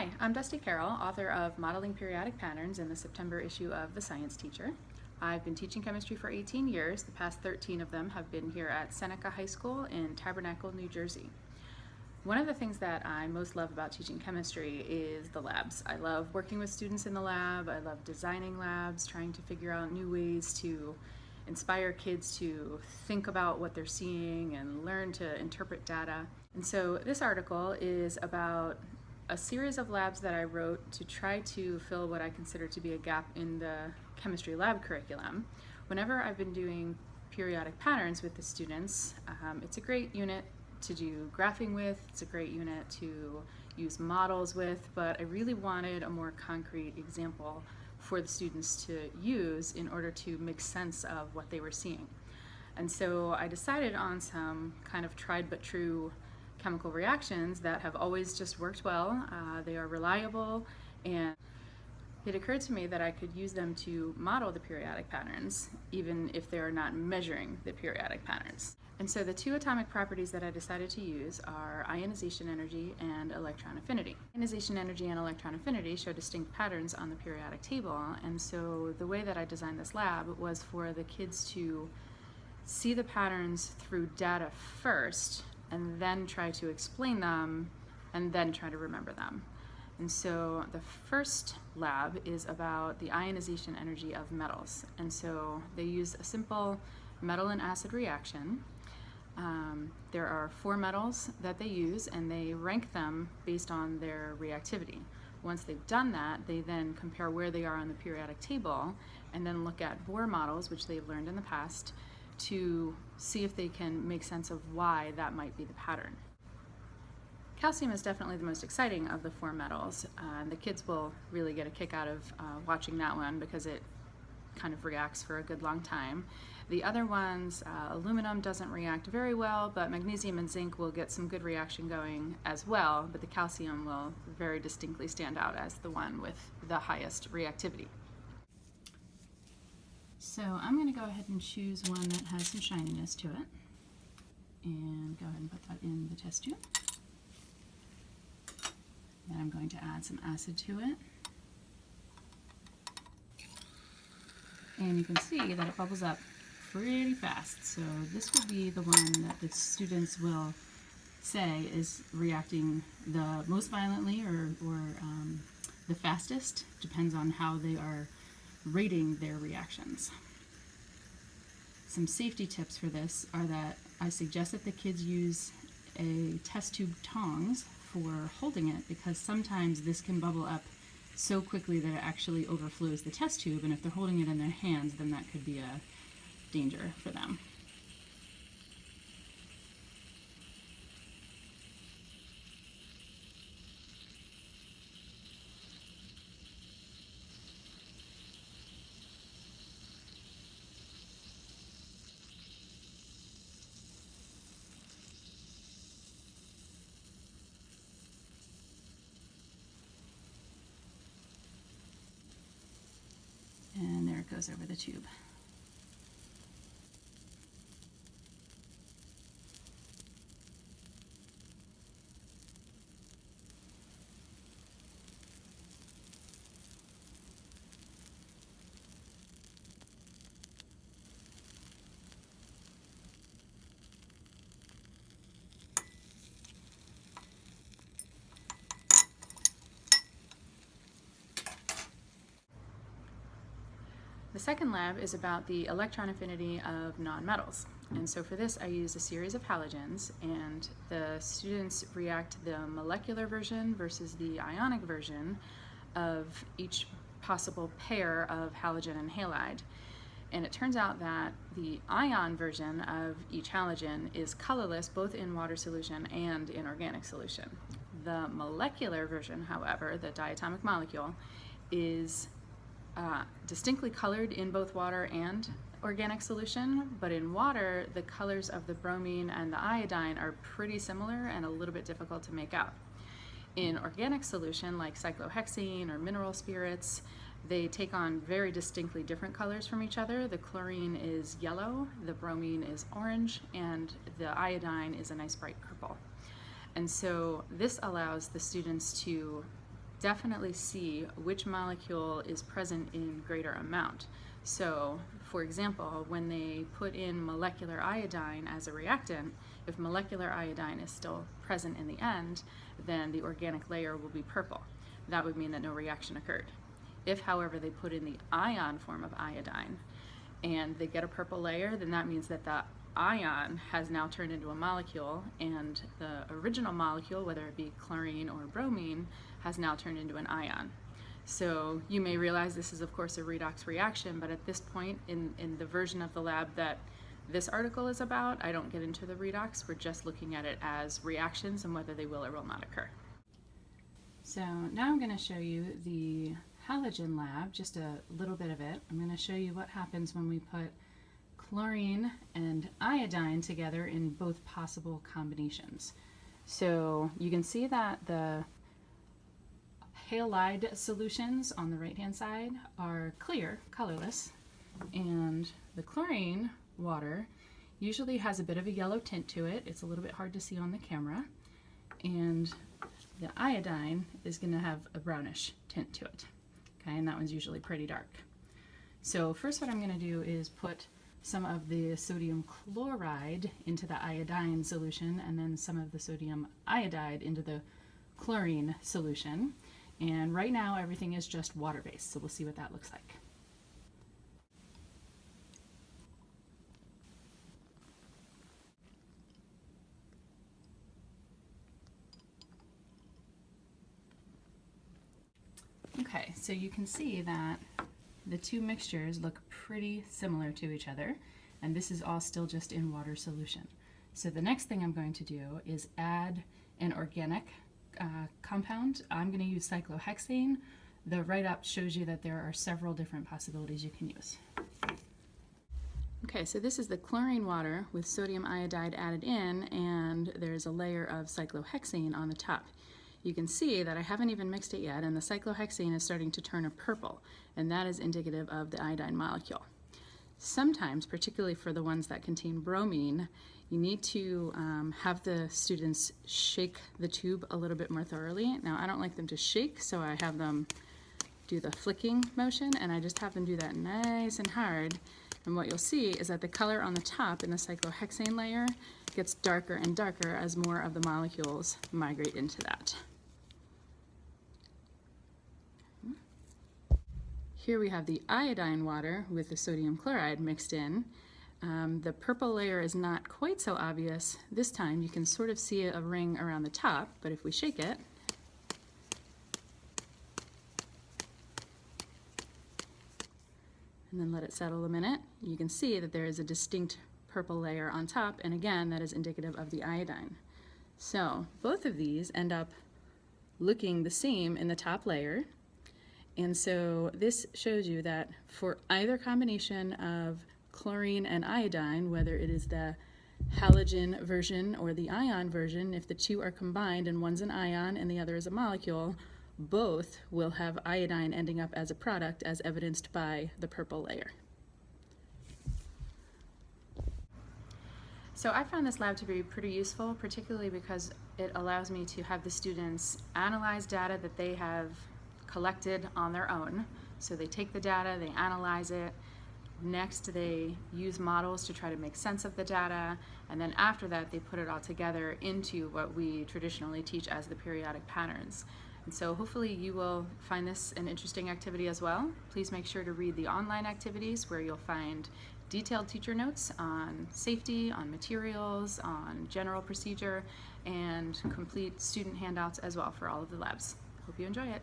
Hi, I'm Dusty Carroll, author of Modeling Periodic Patterns in the September issue of The Science Teacher. I've been teaching chemistry for 18 years. The past 13 of them have been here at Seneca High School in Tabernacle, New Jersey. One of the things that I most love about teaching chemistry is the labs. I love working with students in the lab. I love designing labs, trying to figure out new ways to inspire kids to think about what they're seeing and learn to interpret data. And so this article is about a series of labs that I wrote to try to fill what I consider to be a gap in the chemistry lab curriculum. Whenever I've been doing periodic patterns with the students, it's a great unit to do graphing with, it's a great unit to use models with, but I really wanted a more concrete example for the students to use in order to make sense of what they were seeing. And so I decided on some kind of tried but true chemical reactions that have always just worked well. They are reliable, and it occurred to me that I could use them to model the periodic patterns even if they are not measuring the periodic patterns. And so the two atomic properties that I decided to use are ionization energy and electron affinity. Ionization energy and electron affinity show distinct patterns on the periodic table, and so the way that I designed this lab was for the kids to see the patterns through data first and then try to explain them and then try to remember them. And so the first lab is about the ionization energy of metals. And so they use a simple metal and acid reaction. There are 4 metals that they use, and they rank them based on their reactivity. Once they've done that, they then compare where they are on the periodic table and then look at Bohr models, which they've learned in the past, to see if they can make sense of why that might be the pattern. Calcium is definitely the most exciting of the 4 metals. The kids will really get a kick out of watching that one because it kind of reacts for a good long time. The other ones, aluminum doesn't react very well, but magnesium and zinc will get some good reaction going as well, but the calcium will very distinctly stand out as the one with the highest reactivity. So I'm going to go ahead and choose one that has some shininess to it, and go ahead and put that in the test tube. Then I'm going to add some acid to it. And you can see that it bubbles up pretty fast. So this would be the one that the students will say is reacting the most violently or the fastest. Depends on how they are rating their reactions. Some safety tips for this are that I suggest that the kids use a test tube tongs for holding it, because sometimes this can bubble up so quickly that it actually overflows the test tube, and if they're holding it in their hands, then that could be a danger for them. And there it goes over the tube. The second lab is about the electron affinity of nonmetals. And so for this I use a series of halogens, and the students react the molecular version versus the ionic version of each possible pair of halogen and halide. And it turns out that the ion version of each halogen is colorless both in water solution and in organic solution. The molecular version, however, the diatomic molecule, is distinctly colored in both water and organic solution, but in water the colors of the bromine and the iodine are pretty similar and a little bit difficult to make out. In organic solution, like cyclohexane or mineral spirits, they take on very distinctly different colors from each other. The chlorine is yellow, the bromine is orange, and the iodine is a nice bright purple. And so this allows the students to definitely see which molecule is present in greater amount. So, for example, when they put in molecular iodine as a reactant, if molecular iodine is still present in the end, then the organic layer will be purple. That would mean that no reaction occurred. If, however, they put in the ion form of iodine and they get a purple layer, then that means that the ion has now turned into a molecule, and the original molecule, whether it be chlorine or bromine, has now turned into an ion. So you may realize this is of course a redox reaction, but at this point in the version of the lab that this article is about, I don't get into the redox. We're just looking at it as reactions and whether they will or will not occur. So now I'm going to show you the Halogen Lab, just a little bit of it. I'm going to show you what happens when we put chlorine and iodine together in both possible combinations. So you can see that the halide solutions on the right hand side are clear, colorless, and the chlorine water usually has a bit of a yellow tint to it. It's a little bit hard to see on the camera, and the iodine is going to have a brownish tint to it. Okay, and that one's usually pretty dark. So first what I'm going to do is put some of the sodium chloride into the iodine solution, and then some of the sodium iodide into the chlorine solution. And right now everything is just water-based, so we'll see what that looks like. Okay, so you can see that the two mixtures look pretty similar to each other, and this is all still just in water solution. So the next thing I'm going to do is add an organic compound. I'm going to use cyclohexane. The write-up shows you that there are several different possibilities you can use. Okay, so this is the chlorine water with sodium iodide added in, and there's a layer of cyclohexane on the top. You can see that I haven't even mixed it yet, and the cyclohexane is starting to turn a purple, and that is indicative of the iodine molecule. Sometimes, particularly for the ones that contain bromine, you need to have the students shake the tube a little bit more thoroughly. Now, I don't like them to shake, so I have them do the flicking motion, and I just have them do that nice and hard. And what you'll see is that the color on the top in the cyclohexane layer gets darker and darker as more of the molecules migrate into that. Here we have the iodine water with the sodium chloride mixed in. The purple layer is not quite so obvious this time. You can sort of see a ring around the top, but if we shake it, and then let it settle a minute, you can see that there is a distinct purple layer on top, and again, that is indicative of the iodine. So both of these end up looking the same in the top layer. And so this shows you that for either combination of chlorine and iodine, whether it is the halogen version or the ion version, if the two are combined and one's an ion and the other is a molecule, both will have iodine ending up as a product, as evidenced by the purple layer. So I found this lab to be pretty useful, particularly because it allows me to have the students analyze data that they have collected on their own. So they take the data, they analyze it. Next, they use models to try to make sense of the data, and then after that, they put it all together into what we traditionally teach as the periodic patterns. And so hopefully you will find this an interesting activity as well. Please make sure to read the online activities where you'll find detailed teacher notes on safety, on materials, on general procedure, and complete student handouts as well for all of the labs. Hope you enjoy it.